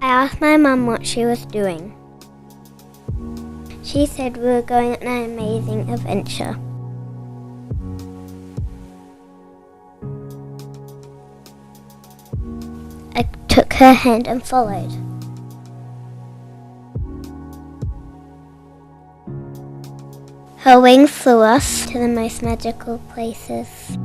I asked my mum what she was doing. She said we were going on an amazing adventure. I took her hand and followed. Her wings flew us to the most magical places.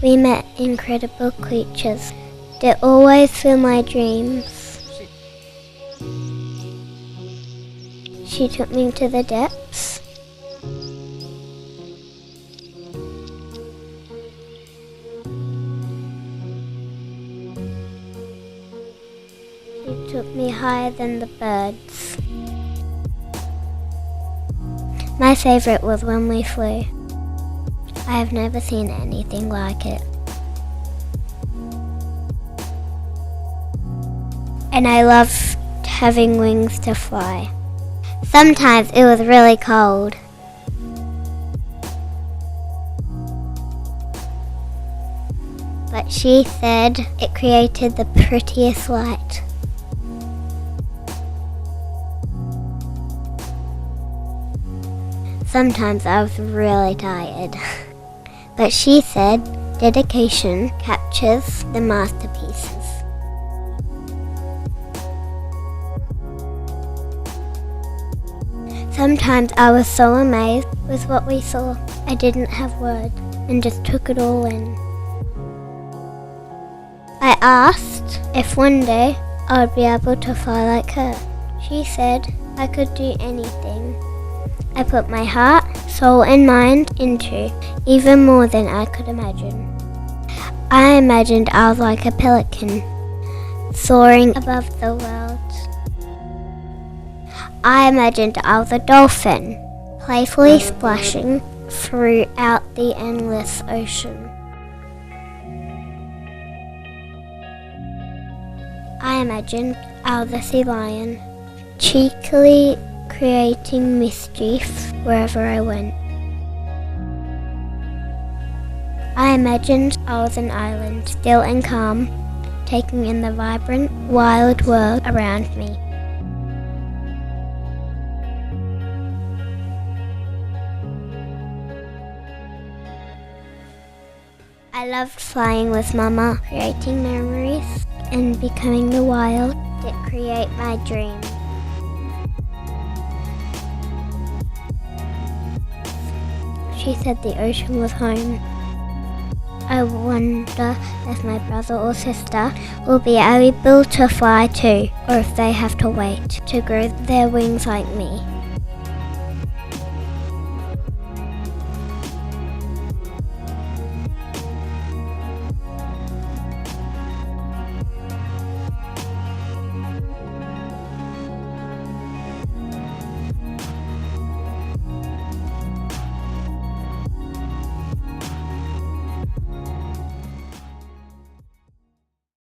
We met incredible creatures that always fill my dreams. She took me to the depths. She took me higher than the birds. My favourite was when we flew. I have never seen anything like it. And I loved having wings to fly. Sometimes it was really cold. But she said it created the prettiest light. Sometimes I was really tired. But she said dedication captures the masterpieces. Sometimes I was so amazed with what we saw. I didn't have words and just took it all in. I asked if one day I would be able to fly like her. She said I could do anything I put my heart, soul and mind into, even more than I could imagine. I imagined I was like a pelican, soaring above the world. I imagined I was a dolphin, playfully splashing throughout the endless ocean. I imagined I was a sea lion, cheekily creating mischief wherever I went. I imagined I was an island, still and calm, taking in the vibrant, wild world around me. I loved flying with Mama, creating memories and becoming the wild that create my dream. She said the ocean was home. I wonder if my brother or sister will be able to fly too, or if they have to wait to grow their wings like me.